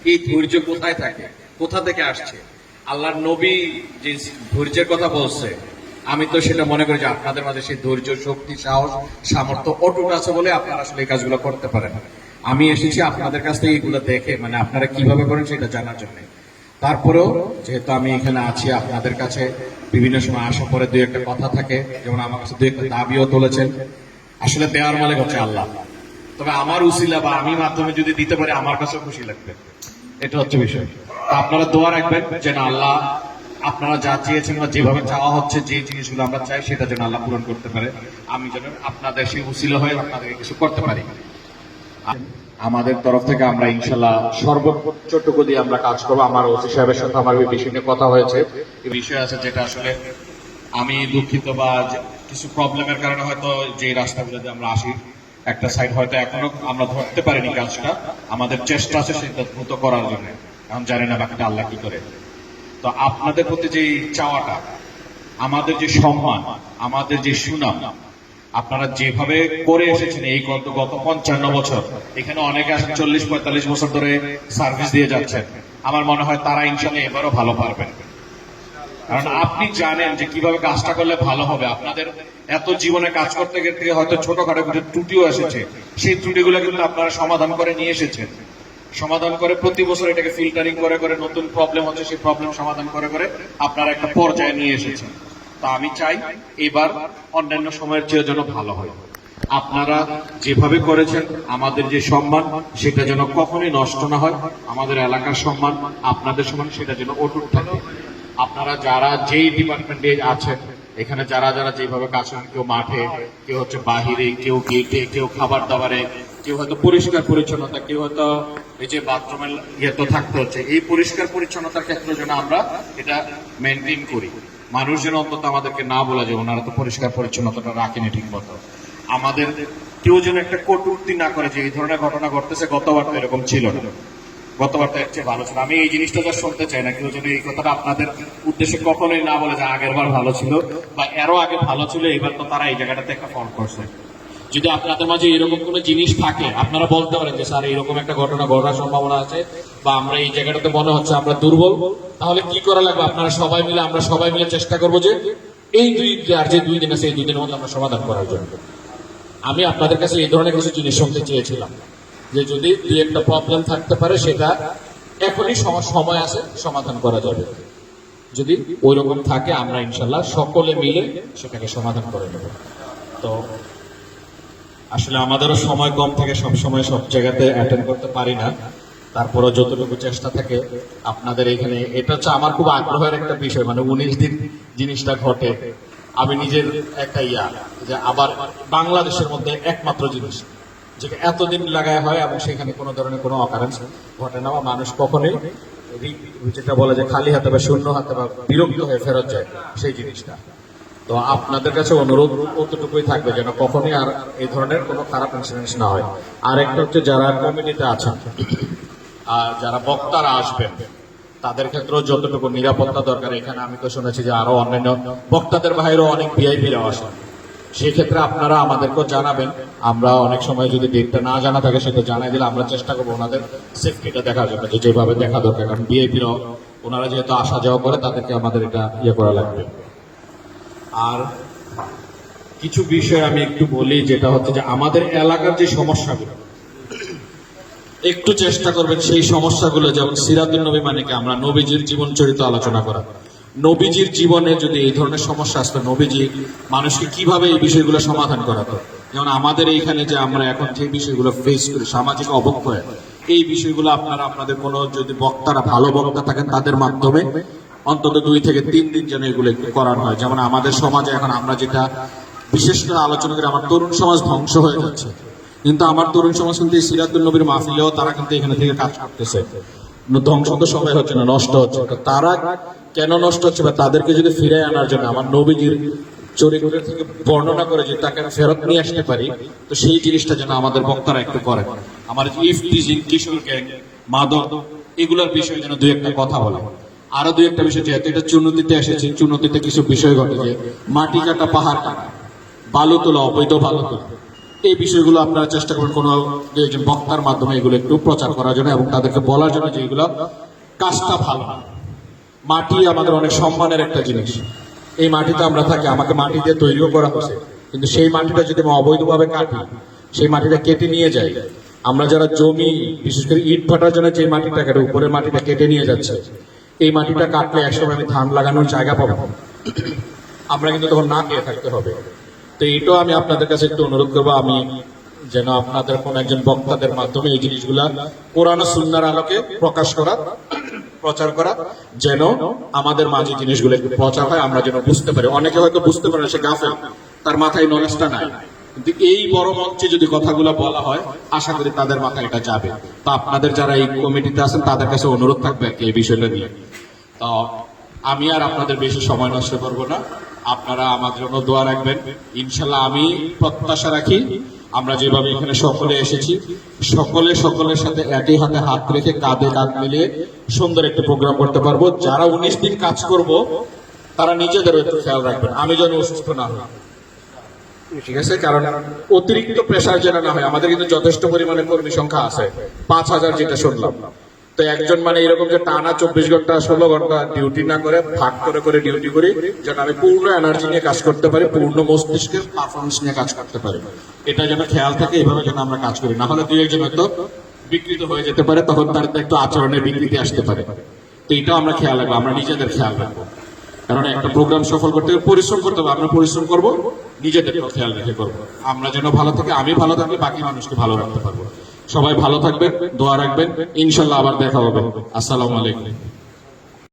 এই ধৈর্য কোথায় থাকে, কোথা থেকে আসছে? আল্লাহর নবী যে ধৈর্যের কথা বলছে, আমি তো সেটা মনে করি যে আপনাদের মাঝে সেই ধৈর্য, শক্তি, সাহস, সামর্থ্য অটুট আছে বলে আপনারা আসলে এই কাজগুলো করতে পারেন। আমি এসেছি আপনাদের কাছ থেকে এগুলো দেখে, মানে আপনারা কিভাবে করেন সেটা জানার জন্য। তারপরেও যেহেতু আমি এখানে আছি, আপনাদের কাছে বিভিন্ন সময় আসার পরে দুই একটা কথা থাকে, যেমন আমার কাছে দুই একটা দাবিও তুলেছেন। আসলে দেওয়ার মালিক হচ্ছে আল্লাহ, তবে আমার উসিলা বা আমি মাধ্যমে যদি দিতে পারি আমার কাছেও খুশি লাগবে, এটা হচ্ছে বিষয়। আপনারা দোয়া রাখবেন যেন আল্লাহ আপনারা যা চেয়েছেন বা যেভাবে চাওয়া হচ্ছে, যে জিনিসগুলো আমরা চাই সেটা যেন আল্লাহ পূরণ করতে পারে। আমি যেন আপনাদের সেই উসিলা হয়ে আপনাদেরকে কিছু করতে পারি। আমাদের তরফ থেকে আমরা ইনশাল্লাহ সর্বোচ্চটুকু দিয়ে আমরা কাজ করবো। আমার ওসি সাহেবের সাথে আমার এই বিষয় নিয়ে কথা হয়েছে। এই বিষয় আছে যেটা আসলে আমি দুঃখিত, বা কিছু প্রবলেমের কারণে হয়তো যে রাস্তাগুলোতে আমরা আসি, একটা সাইড হয়তো এখনো আমরা ধরতে পারিনি কাজটা। আমাদের চেষ্টা আছে সেটা দ্রুত করার জন্য, এখন জানি না বাকিটা আল্লাহ কি করে। তো আপনাদের প্রতি যে চাওয়াটা, আমাদের যে সম্মান, আমাদের যে সুনাম, আপনারা যেভাবে করে এসেছেন এই গত 55 বছর, এখানে অনেকে আসেন 40-45 বছর ধরে সার্ভিস দিয়ে যাচ্ছেন। আমার মনে হয় তারা ইনশাল্লাহ এবারও ভালো পারবেন, কারণ আপনি জানেন যে কিভাবে কাজটা করলে ভালো হবে। আপনাদের এত জীবনে কাজ করতে গিয়ে হয়তো ছোটখাটো কিছু ত্রুটিও এসেছে, সেই ত্রুটিগুলো কিন্তু আপনারা সমাধান করে নিয়ে এসেছেন। সমাধান করে প্রতি বছর এটাকে ফিল্টারিং করে করে নতুন প্রবলেম হচ্ছে, সেই প্রবলেম সমাধান করে করে আপনারা একটা পর্যায়ে নিয়ে এসেছেন। তা আমি চাই এবার অন্যান্য সময়ের চেয়ে যেন ভালো হয়। আপনারা যেভাবে করেছেন, আমাদের যে সম্মান সেটা যেন কখনোই নষ্ট না হয়। আমাদের এলাকার সম্মান, আপনাদের সম্মান, সেটা যেন অটুট থাকে। আপনারা যারা যেই ডিপার্টমেন্টে আছেন, এখানে যারা যারা যেভাবে কাজ করেন, কেউ মাঠে, কেউ হচ্ছে বাহিরে, কেউ গেটে, কেউ খাবার দাবারে, কেউ হয়তো পরিষ্কার পরিচ্ছন্নতা, কেউ হয়তো এই যে বাথরুমের ইয়ে তো থাকতে হচ্ছে, এই পরিষ্কার পরিচ্ছন্নতার ক্ষেত্রে যেন আমরা এটা মেনটেন করি। মানুষ যেন অন্তত আমাদেরকে না বলা যায় ওনারা তো পরিষ্কার পরিচ্ছন্নতাটা রাখেনি ঠিক মতো। আমাদের কেউ যেন একটা কটূক্তি না করে যে এই ধরনের ঘটনা ঘটতেছে, গতবার তো এরকম ছিল না, গতবার তো এর চেয়ে ভালো ছিল। আমি এই জিনিসটা যা শুনতে চাই না, কেউ যেন এই কথাটা আপনাদের উদ্দেশ্যে কখনোই না বলে যে আগের বার ভালো ছিল বা এরও আগে ভালো ছিল, এবার তো তারা এই জায়গাটাতে একটা ফল করছে। যদি আপনাদের মাঝে এরকম কোনো জিনিস থাকে, আপনারা বলতে পারেন যে স্যার এরকম একটা ঘটনা ঘটার সম্ভাবনা আছে, বা আমরা এই জায়গাটাতে মনে হচ্ছে আমরা দুর্বল, তাহলে কি করা লাগবে আপনারা সবাই মিলে, আমরা সবাই মিলে চেষ্টা করবো যে এই যে 2 দিন আছে, এই 2 দিনের মধ্যে আমরা সমাধান করার জন্য। আমি আপনাদের কাছে এই ধরনের কিছু জিনিস শুনতে চেয়েছিলাম, যে যদি 2-একটা প্রবলেম থাকতে পারে সেটা এখনই সময় আছে, সমাধান করা যাবে। যদি ওই রকম থাকে আমরা ইনশাল্লাহ সকলে মিলে সেটাকে সমাধান করে নেব। তো আসলে আমাদেরও সময় কম থাকে, সব সময় সব জায়গাতে অ্যাটেন্ড করতে পারি না, তারপরে যতটুকু চেষ্টা থাকে আপনাদের এখানে। এটা হচ্ছে আমার খুব আগ্রহের একটা বিষয়, মানে 19 দিন জিনিসটা ঘটে। আমি নিজের একটা যে আবার বাংলাদেশের মধ্যে একমাত্র জিনিস যেটা এতদিন লাগায় হয় এবং সেখানে কোনো ধরনের কোনো অকারেন্স ঘটে না, বা মানুষ কখনোই যেটা বলে যে খালি হাতে বা শূন্য হাতে বা বিরক্ত হয়ে ফেরত যায়, সেই জিনিসটা। তো আপনাদের কাছে অনুরোধ অতটুকুই থাকবে যেন কখনই আর এই ধরনের কোনো খারাপ ইনসিডেন্ট না হয়। আর একটা হচ্ছে যারা কমিটিতে আছেন আর যারা বক্তারা আসবেন, তাদের ক্ষেত্রেও যতটুকু নিরাপত্তা দরকার, এখানে আমি তো শুনেছি যে আরো অন্যান্য বক্তাদের বাইরেও অনেক ভিআইপিরাও আসেন, সেই ক্ষেত্রে আপনারা আমাদেরকেও জানাবেন। আমরা অনেক সময় যদি ডেটটা না জানা থাকে সেটা জানাই দিলে আমরা চেষ্টা করবো ওনাদের সেফটিটা দেখার জন্য, যে যেভাবে দেখা দরকার। কারণ ভিআইপিরাও ওনারা যেহেতু আসা যাওয়া করে, তাদেরকে আমাদের এটা করা লাগবে। আর কিছু বিষয় আমি একটু বলি, যেটা হচ্ছে যে আমাদের এলাকার যে সমস্যাগুলো, একটু চেষ্টা করবেন সেই সমস্যাগুলো, যেমন সিরাতুন নবী মানে কি, আমরা নবীজির জীবন চরিত্র আলোচনা করা। নবীজির জীবনে যদি এই ধরনের সমস্যা আসতো, নবীজি মানুষকে কিভাবে এই বিষয়গুলো সমাধান করাতো। যেমন আমাদের এইখানে যে আমরা এখন যে বিষয়গুলো ফেস করি, সামাজিক অবক্ষয়, এই বিষয়গুলো আপনারা আপনাদের কোনো যদি বক্তারা ভালো বক্তা থাকেন তাদের মাধ্যমে অন্তত 2 থেকে 3 দিন যেন এগুলো একটু করানো হয়। যেমন আমাদের সমাজে এখন আমরা যেটা বিশেষ করে আলোচনা করি, আমার তরুণ সমাজ ধ্বংস হয়ে যাচ্ছে, কিন্তু আমার তরুণ সমাজ কিন্তু সিরাতুল নবীর মাহফিলেও তারা কিন্তু এখানে থেকে কাজ করতেছে। ধ্বংস তো সবাই হচ্ছে না, নষ্ট হচ্ছে। তারা কেন নষ্ট হচ্ছে, বা তাদেরকে যদি ফিরে আনার জন্য আমার নবীজির চরিত্রের থেকে বর্ণনা করে যে তাকে ফেরত নিয়ে আসতে পারি, তো সেই জিনিসটা যেন আমাদের বক্তারা একটু করেন। আমার ইফটিজিং, কিশোর গ্যাং, মাদক, এগুলোর বিষয়ে যেন 2-একটা কথা বলে। আরো 2-একটা বিষয়, যেহেতু এটা চুনতিতে এসেছে, চুনতিতে কিছু বিষয় ঘটে, যে মাটি কাটা, পাহাড় কাটা, বালু তোলা, অবৈধ বালু তোলা, এই বিষয়গুলো আপনারা চেষ্টা করবেন কোনো একজন বক্তার মাধ্যমে এগুলো একটু প্রচার করার জন্য এবং তাদেরকে বলার জন্য যে এগুলো কাজটা ভালো না। মাটি আমাদের অনেক সম্মানের একটা জিনিস। এই মাটিতে আমরা থাকি, আমাকে মাটি দিয়ে তৈরিও করা হয়েছে, কিন্তু সেই মাটিটা যদি আমরা অবৈধভাবে কাটি, সেই মাটিটা কেটে নিয়ে যাই, আমরা যারা জমি বিশেষ করে ইট ভাটার জন্য যে মাটিটা কেটে উপরের মাটিটা কেটে নিয়ে যাচ্ছে, এই মাটিটা কাটলে একসময় আমি ধান লাগানোর জায়গা পাবো, আমরা কিন্তু তখন না খেয়ে থাকতে হবে। তো এটাও আমি আপনাদের কাছে একটু অনুরোধ করবো, আমি যেন আপনাদের কোন একজন বক্তাদের মাধ্যমে এই জিনিসগুলা কোরআন ও সুন্নাহর আলোকে প্রকাশ করা, প্রচার করা, যেন আমাদের মাঝে জিনিসগুলো একটু প্রচার হয়, আমরা যেন বুঝতে পারি। অনেকে হয়তো বুঝতে পারে সে গাফেল, তার মাথায় নলেজটা নাই, কিন্তু এই বড় মঞ্চে যদি কথাগুলো বলা হয়, আশা করি তাদের মাথায় এটা যাবে। তো আপনাদের যারা এই কমিটিতে আছেন তাদের কাছে অনুরোধ থাকবে আর কি এই বিষয়টা নিয়ে। তো আমি আর আপনাদের বেশি সময় নষ্ট করব না, আপনারা আমার জন্য দোয়া রাখবেন। ইনশাল্লাহ আমি প্রত্যাশা রাখি আমরা যেভাবে এখানে সকলে এসেছি, সকলে সকলের সাথে একই হাতে হাত রেখে কাঁধে কাঁধ মিলিয়ে সুন্দর একটা প্রোগ্রাম করতে পারবো। যারা 19 দিন কাজ করব তারা নিজেদেরও একটু খেয়াল রাখবেন, আমি যেন অসুস্থ না হই, ঠিক আছে? কারণ অতিরিক্ত প্রেশার যেন না হয়। আমাদের কিন্তু যথেষ্ট পরিমাণে কর্মী সংখ্যা আছে, 5,000 যেটা শুনলাম। তো একজন মানে এরকম যে টানা 24 ঘন্টা 16 ঘন্টা ডিউটি না করে ভাগ করে করে ডিউটি করি, যেন আমি পূর্ণ এনার্জি নিয়ে কাজ করতে পারি, পূর্ণ মস্তিষ্কের পারফরমেন্স নিয়ে কাজ করতে পারি, এটা যেন খেয়াল থাকে। এইভাবে যেন আমরা কাজ করি, না হলে দুই একজন হয়তো বিকৃত হয়ে যেতে পারে, তখন তার একটু আচরণের বিকৃতি আসতে পারে। তো এটাও আমরা খেয়াল রাখবো, আমরা নিজেদের খেয়াল রাখবো। কারণ একটা প্রোগ্রাম সফল করতে পরিশ্রম করতে হবে, আমরা পরিশ্রম করবো, নিজেদের খেয়াল রেখে করবো। আমরা যেন ভালো থাকি, আমি ভালো থাকলে বাকি মানুষকে ভালো রাখতে পারবো। সবাই ভালো থাকবেন, দোয়া রাখবেন, ইনশাল্লাহ আবার দেখা হবে। আসসালামু আলাইকুম।